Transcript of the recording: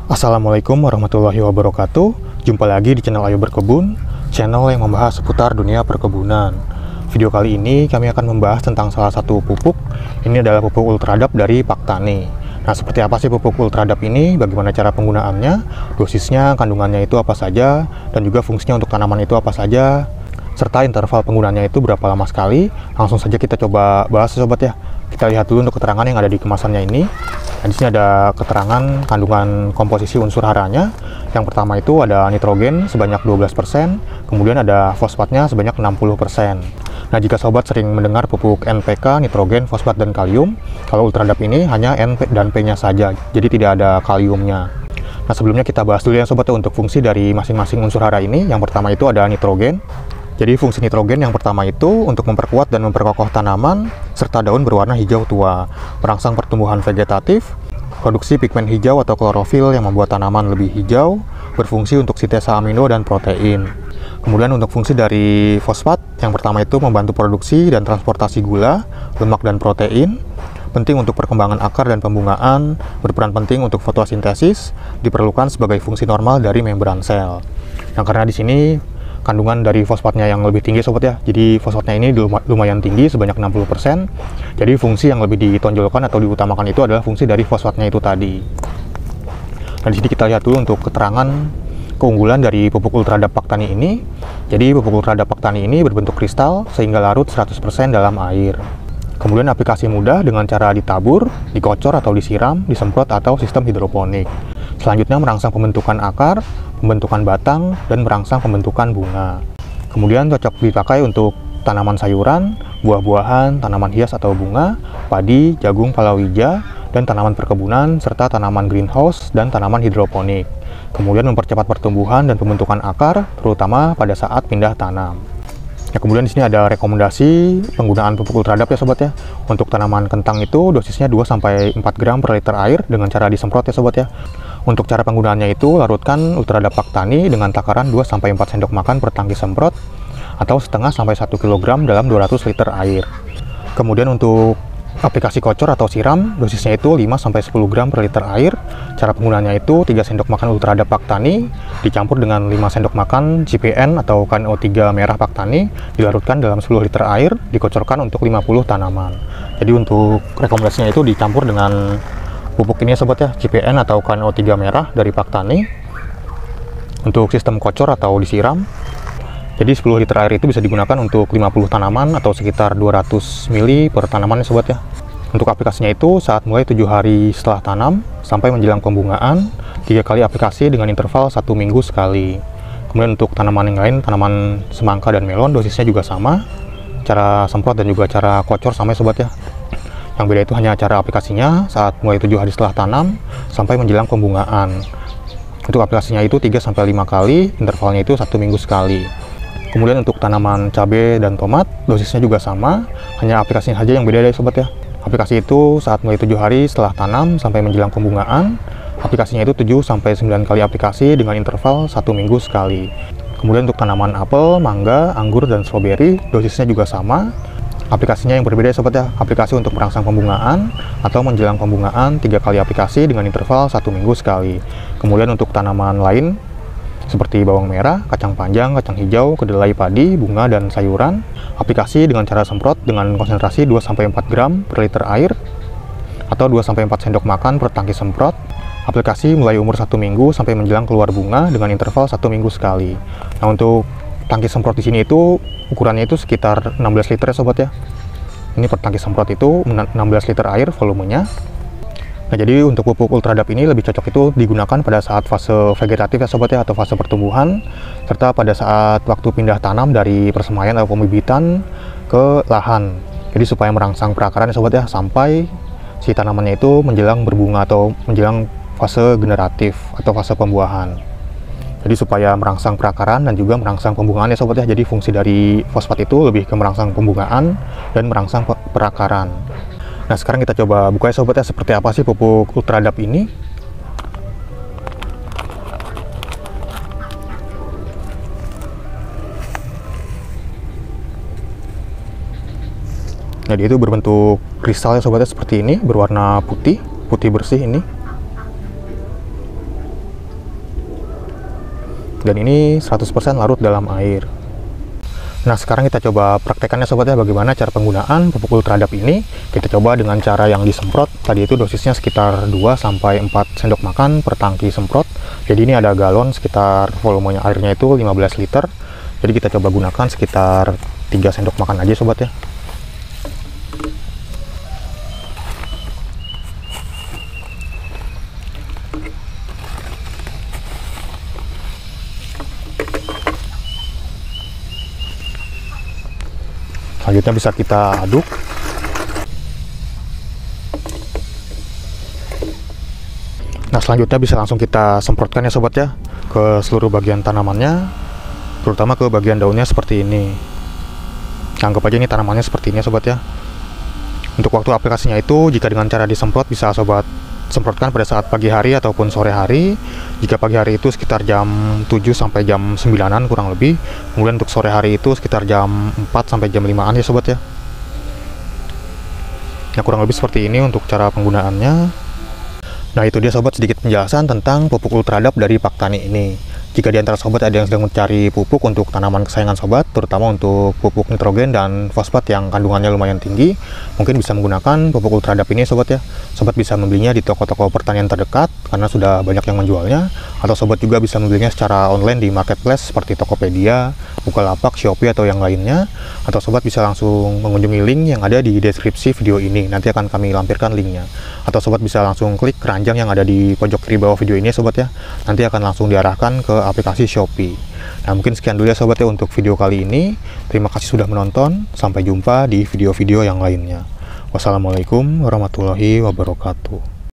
Assalamualaikum warahmatullahi wabarakatuh. Jumpa lagi di channel Ayo Berkebun, channel yang membahas seputar dunia perkebunan. Video kali ini kami akan membahas tentang salah satu pupuk. Ini adalah pupuk Ultradap dari Paktani. Nah, seperti apa sih pupuk Ultradap ini? Bagaimana cara penggunaannya? Dosisnya, kandungannya itu apa saja? Dan juga fungsinya untuk tanaman itu apa saja? Serta interval penggunaannya itu berapa lama sekali? Langsung saja kita coba bahas ya sobat ya. Kita lihat dulu untuk keterangan yang ada di kemasannya ini. Nah, di sini ada keterangan kandungan komposisi unsur haranya. Yang pertama itu ada nitrogen sebanyak 12%, kemudian ada fosfatnya sebanyak 60%. Nah, jika sobat sering mendengar pupuk NPK, nitrogen, fosfat, dan kalium, kalau Ultradap ini hanya N dan P-nya saja, jadi tidak ada kaliumnya. Nah, sebelumnya kita bahas dulu ya sobat untuk fungsi dari masing-masing unsur hara ini. Yang pertama itu ada nitrogen. Jadi fungsi nitrogen yang pertama itu untuk memperkuat dan memperkokoh tanaman serta daun berwarna hijau tua, merangsang pertumbuhan vegetatif, produksi pigmen hijau atau klorofil yang membuat tanaman lebih hijau, berfungsi untuk sintesa amino dan protein. Kemudian untuk fungsi dari fosfat, yang pertama itu membantu produksi dan transportasi gula, lemak dan protein, penting untuk perkembangan akar dan pembungaan, berperan penting untuk fotosintesis, diperlukan sebagai fungsi normal dari membran sel. Nah, karena di sini kandungan dari fosfatnya yang lebih tinggi sobat ya, jadi fosfatnya ini lumayan tinggi sebanyak 60%. Jadi fungsi yang lebih ditonjolkan atau diutamakan itu adalah fungsi dari fosfatnya itu tadi. Nah, di sini kita lihat dulu untuk keterangan keunggulan dari pupuk Ultradap Paktani ini. Jadi pupuk Ultradap Paktani ini berbentuk kristal sehingga larut 100% dalam air. Kemudian aplikasi mudah dengan cara ditabur, dikocor atau disiram, disemprot atau sistem hidroponik. Selanjutnya merangsang pembentukan akar, pembentukan batang, dan merangsang pembentukan bunga. Kemudian cocok dipakai untuk tanaman sayuran, buah-buahan, tanaman hias atau bunga, padi, jagung, palawija, dan tanaman perkebunan, serta tanaman greenhouse dan tanaman hidroponik. Kemudian mempercepat pertumbuhan dan pembentukan akar, terutama pada saat pindah tanam. Ya, kemudian di sini ada rekomendasi penggunaan pupuk Ultradap ya sobat ya. Untuk tanaman kentang itu dosisnya 2-4 gram per liter air dengan cara disemprot ya sobat ya. Untuk cara penggunaannya itu larutkan Ultradap Paktani dengan takaran 2-4 sendok makan per tangki semprot atau setengah sampai 1 kg dalam 200 liter air. Kemudian untuk aplikasi kocor atau siram dosisnya itu 5-10 gram per liter air. Cara penggunaannya itu 3 sendok makan Ultradap Paktani dicampur dengan 5 sendok makan CPN atau KNO3 merah Paktani, dilarutkan dalam 10 liter air, dikocorkan untuk 50 tanaman. Jadi untuk rekomendasinya itu dicampur dengan pupuk ini ya sobat ya, CPN atau KNO3 merah dari Paktani. Untuk sistem kocor atau disiram, jadi 10 liter air itu bisa digunakan untuk 50 tanaman atau sekitar 200 ml per tanaman ya sobat ya. Untuk aplikasinya itu saat mulai 7 hari setelah tanam sampai menjelang pembungaan, 3 kali aplikasi dengan interval 1 minggu sekali. Kemudian untuk tanaman yang lain, tanaman semangka dan melon, dosisnya juga sama. Cara semprot dan juga cara kocor sama ya sobat ya. Yang beda itu hanya cara aplikasinya saat mulai 7 hari setelah tanam sampai menjelang pembungaan. Untuk aplikasinya itu 3-5 kali, intervalnya itu 1 minggu sekali. Kemudian untuk tanaman cabai dan tomat, dosisnya juga sama, hanya aplikasinya saja yang beda ya sobat ya. Aplikasi itu saat mulai 7 hari setelah tanam sampai menjelang pembungaan. Aplikasinya itu 7-9 kali aplikasi dengan interval 1 minggu sekali. Kemudian untuk tanaman apel, mangga, anggur, dan stroberi, dosisnya juga sama. Aplikasinya yang berbeda ya sobat ya. Aplikasi untuk merangsang pembungaan atau menjelang pembungaan 3 kali aplikasi dengan interval 1 minggu sekali. Kemudian untuk tanaman lain seperti bawang merah, kacang panjang, kacang hijau, kedelai padi, bunga, dan sayuran, aplikasi dengan cara semprot dengan konsentrasi 2-4 gram per liter air atau 2-4 sendok makan per tangki semprot. Aplikasi mulai umur 1 minggu sampai menjelang keluar bunga dengan interval 1 minggu sekali. Nah, untuk tangki semprot di sini itu ukurannya itu sekitar 16 liter ya sobat ya. Ini per tangki semprot itu 16 liter air volumenya. Nah, jadi untuk pupuk Ultradap ini lebih cocok itu digunakan pada saat fase vegetatif ya sobat ya, atau fase pertumbuhan, serta pada saat waktu pindah tanam dari persemaian atau pembibitan ke lahan. Jadi supaya merangsang perakaran ya sobat ya, sampai si tanamannya itu menjelang berbunga atau menjelang fase generatif atau fase pembuahan. Jadi supaya merangsang perakaran dan juga merangsang pembungaan ya sobat ya. Jadi fungsi dari fosfat itu lebih ke merangsang pembungaan dan merangsang perakaran. Nah, sekarang kita coba buka ya sobat ya, seperti apa sih pupuk Ultradap ini. Nah, dia itu berbentuk kristal ya sobat ya, seperti ini, berwarna putih bersih ini. dan ini 100% larut dalam air. Nah, sekarang kita coba praktekannya sobat ya, bagaimana cara penggunaan pupuk Ultradap ini. Kita coba dengan cara yang disemprot. Tadi itu dosisnya sekitar 2-4 sendok makan per tangki semprot. Jadi ini ada galon, sekitar volumenya airnya itu 15 liter. Jadi kita coba gunakan sekitar 3 sendok makan aja sobat ya. Selanjutnya bisa kita aduk. Nah, selanjutnya bisa langsung kita semprotkan ya sobat ya, ke seluruh bagian tanamannya, terutama ke bagian daunnya seperti ini. Anggap aja ini tanamannya seperti ini ya sobat ya. Untuk waktu aplikasinya itu, jika dengan cara disemprot bisa sobat semprotkan pada saat pagi hari ataupun sore hari. Jika pagi hari itu sekitar jam 7 sampai jam 9-an kurang lebih. Kemudian untuk sore hari itu sekitar jam 4 sampai jam 5-an ya sobat ya. Nah, kurang lebih seperti ini untuk cara penggunaannya. Nah, itu dia sobat sedikit penjelasan tentang pupuk Ultradap dari Pak Tani ini. Jika di antara sobat ada yang sedang mencari pupuk untuk tanaman kesayangan sobat, terutama untuk pupuk nitrogen dan fosfat yang kandungannya lumayan tinggi, mungkin bisa menggunakan pupuk Ultradap ini sobat ya. Sobat bisa membelinya di toko-toko pertanian terdekat karena sudah banyak yang menjualnya, atau sobat juga bisa membelinya secara online di marketplace seperti Tokopedia, Bukalapak, Shopee atau yang lainnya, atau sobat bisa langsung mengunjungi link yang ada di deskripsi video ini. Nanti akan kami lampirkan linknya. Atau sobat bisa langsung klik keranjang yang ada di pojok kiri bawah video ini sobat ya. Nanti akan langsung diarahkan ke aplikasi Shopee. Nah, mungkin sekian dulu ya sobat ya untuk video kali ini. Terima kasih sudah menonton. Sampai jumpa di video-video yang lainnya. Wassalamualaikum warahmatullahi wabarakatuh.